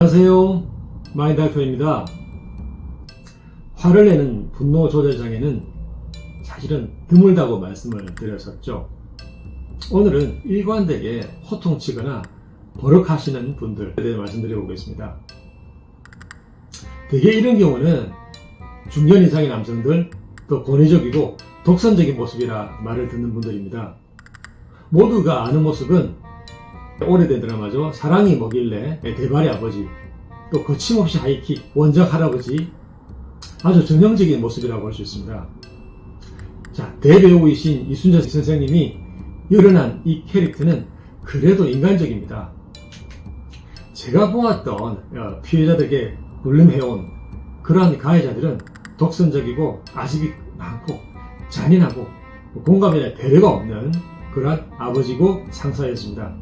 안녕하세요. 마인드할프입니다. 화를 내는 분노 조절 장애는 사실은 드물다고 말씀을 드렸었죠. 오늘은 일관되게 호통치거나 버럭하시는 분들에 대해 말씀드려보겠습니다. 대개 이런 경우는 중년 이상의 남성들, 또 권위적이고 독선적인 모습이라 말을 듣는 분들입니다. 모두가 아는 모습은 오래된 드라마죠. 사랑이 뭐길래, 대발의 아버지, 또 거침없이 하이킥, 원작 할아버지, 아주 전형적인 모습이라고 할 수 있습니다. 자, 대배우이신 이순재 선생님이 열어난 이 캐릭터는 그래도 인간적입니다. 제가 보았던 피해자들에게 놀림해온 그러한 가해자들은 독선적이고 아집이 많고 잔인하고 공감이나 배려가 없는 그러한 아버지고 상사였습니다.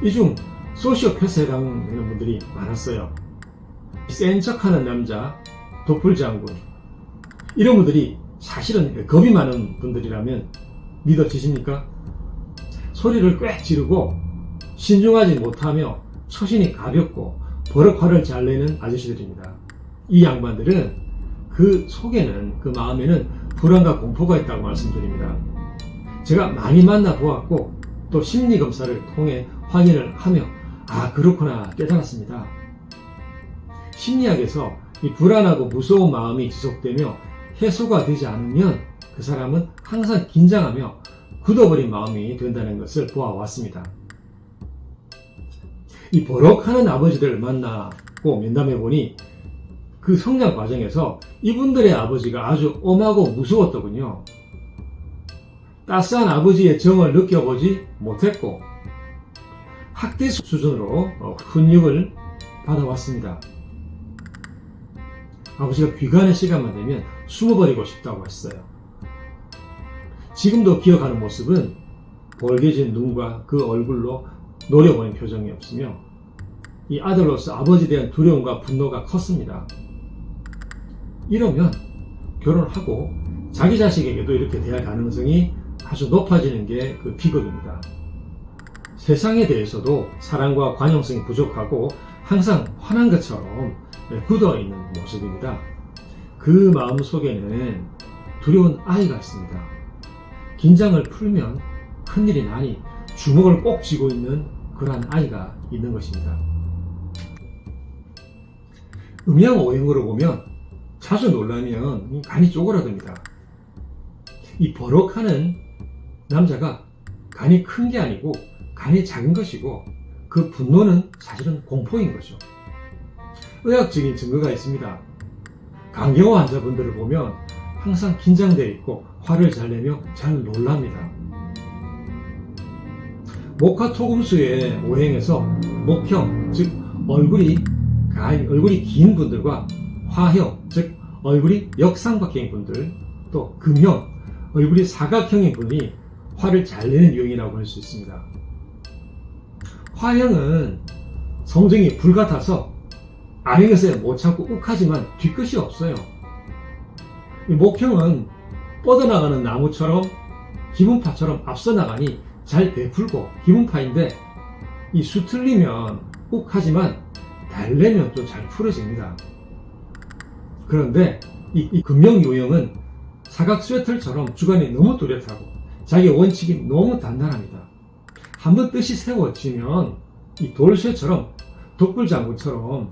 이 중 소시오패스에 해당되는 분들이 많았어요. 센 척하는 남자, 도플장군, 이런 분들이 사실은 겁이 많은 분들이라면 믿어지십니까? 소리를 꽤 지르고 신중하지 못하며 처신이 가볍고 버럭 화를 잘 내는 아저씨들입니다. 이 양반들은 그 속에는, 그 마음에는 불안과 공포가 있다고 말씀드립니다. 제가 많이 만나보았고 또 심리검사를 통해 확인을 하며 그렇구나 깨달았습니다. 심리학에서 이 불안하고 무서운 마음이 지속되며 해소가 되지 않으면 그 사람은 항상 긴장하며 굳어버린 마음이 된다는 것을 보아왔습니다. 이 버럭하는 아버지들을 만나고 면담해보니 그 성장 과정에서 이분들의 아버지가 아주 엄하고 무서웠더군요. 따스한 아버지의 정을 느껴보지 못했고 학대 수준으로 훈육을 받아왔습니다. 아버지가 귀가하는 시간만 되면 숨어버리고 싶다고 했어요. 지금도 기억하는 모습은 벌개진 눈과 그 얼굴로 노려보는 표정이 없으며 이 아들로서 아버지에 대한 두려움과 분노가 컸습니다. 이러면 결혼하고 자기 자식에게도 이렇게 대할 가능성이 아주 높아지는 게 그 비극입니다. 세상에 대해서도 사랑과 관용성이 부족하고 항상 화난 것처럼 굳어있는 모습입니다. 그 마음 속에는 두려운 아이가 있습니다. 긴장을 풀면 큰일이 나니 주먹을 꼭 쥐고 있는 그러한 아이가 있는 것입니다. 음양 오행으로 보면 자주 놀라면 간이 쪼그라듭니다. 이 버럭하는 남자가 간이 큰 게 아니고 간이 작은 것이고 그 분노는 사실은 공포인 거죠. 의학적인 증거가 있습니다. 간경화 환자분들을 보면 항상 긴장되어 있고 화를 잘 내며 잘 놀랍니다. 목화토금수의 오행에서 목형, 즉 얼굴이 긴 분들과 화형, 즉 얼굴이 역삼각형인 분들, 또 금형, 얼굴이 사각형인 분이 화를 잘 내는 유형이라고 할 수 있습니다. 화형은 성정이 불같아서 아닌 것에 못 참고 욱하지만 뒤끝이 없어요. 목형은 뻗어나가는 나무처럼 기분파처럼 앞서 나가니 잘 베풀고 기분파인데 이 수틀리면 욱하지만 달래면 또 잘 풀어집니다. 그런데 이 금형 유형은 사각 스웨터처럼 주관이 너무 뚜렷하고 자기 원칙이 너무 단단합니다. 한번 뜻이 세워지면 이 돌쇠처럼 독불장군처럼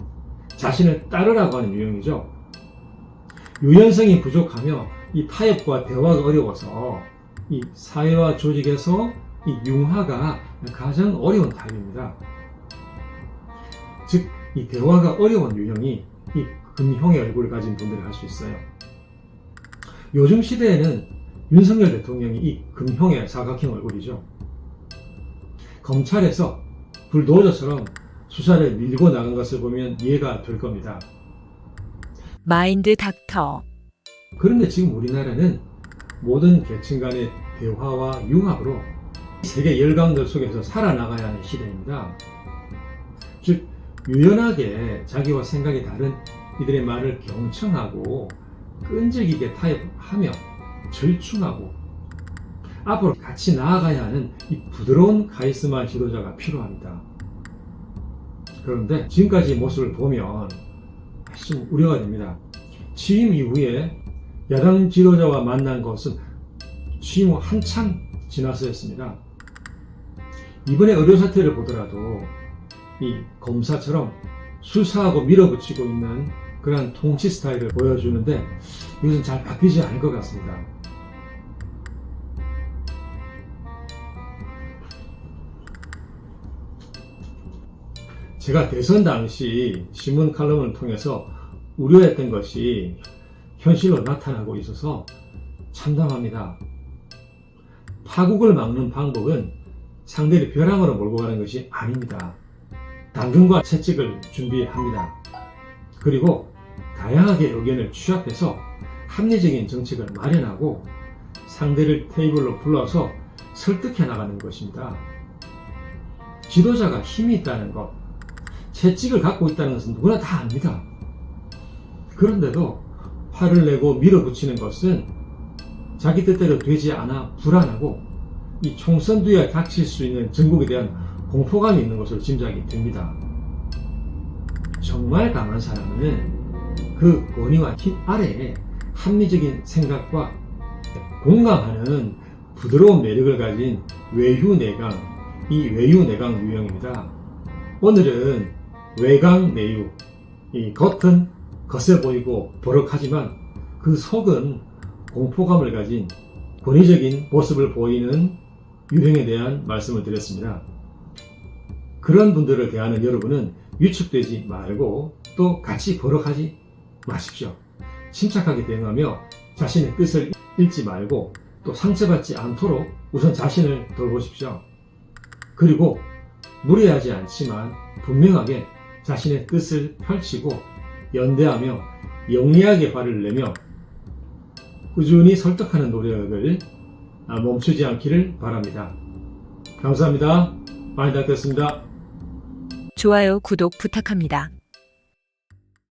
자신을 따르라고 하는 유형이죠. 유연성이 부족하며 이 타협과 대화가 어려워서 이 사회와 조직에서 이 융화가 가장 어려운 타입입니다. 즉, 이 대화가 어려운 유형이 이 금형의 얼굴을 가진 분들이 할 수 있어요. 요즘 시대에는 윤석열 대통령이 이 금형의 사각형 얼굴이죠. 검찰에서 불도저처럼 수사를 밀고 나간 것을 보면 이해가 될 겁니다. 마인드 닥터. 그런데 지금 우리나라는 모든 계층 간의 대화와 융합으로 세계 열강들 속에서 살아나가야 하는 시대입니다. 즉, 유연하게 자기와 생각이 다른 이들의 말을 경청하고 끈질기게 타협하며 절충하고 앞으로 같이 나아가야 하는 이 부드러운 카리스마 지도자가 필요합니다. 그런데 지금까지 모습을 보면 좀 우려가 됩니다. 취임 이후에 야당 지도자와 만난 것은 취임 후 한참 지나서였습니다. 이번에 의료 사태를 보더라도 이 검사처럼 수사하고 밀어붙이고 있는 그런 통치 스타일을 보여주는데 이것은 잘 바뀌지 않을 것 같습니다. 제가 대선 당시 신문 칼럼을 통해서 우려했던 것이 현실로 나타나고 있어서 참담합니다. 파국을 막는 방법은 상대를 벼랑으로 몰고 가는 것이 아닙니다. 당근과 채찍을 준비합니다. 그리고 다양하게 의견을 취합해서 합리적인 정책을 마련하고 상대를 테이블로 불러서 설득해 나가는 것입니다. 지도자가 힘이 있다는 것, 채찍을 갖고 있다는 것은 누구나 다 압니다. 그런데도 화를 내고 밀어붙이는 것은 자기 뜻대로 되지 않아 불안하고 이 총선 뒤에 닥칠 수 있는 전국에 대한 공포감이 있는 것으로 짐작이 됩니다. 정말 강한 사람은 그 권위와 힘 아래에 합리적인 생각과 공감하는 부드러운 매력을 가진 외유내강, 이 외유내강 유형입니다. 오늘은 외강내유, 이 겉은 거세 보이고 버럭하지만 그 속은 공포감을 가진 권위적인 모습을 보이는 유형에 대한 말씀을 드렸습니다. 그런 분들을 대하는 여러분은 위축되지 말고 또 같이 버럭하지 마십시오. 침착하게 대응하며 자신의 뜻을 잃지 말고 또 상처받지 않도록 우선 자신을 돌보십시오. 그리고 무리하지 않지만 분명하게 자신의 뜻을 펼치고 연대하며 영리하게 발을 내며 꾸준히 설득하는 노력을 멈추지 않기를 바랍니다. 감사합니다. 마인드닥터였습니다. 좋아요, 구독 부탁합니다.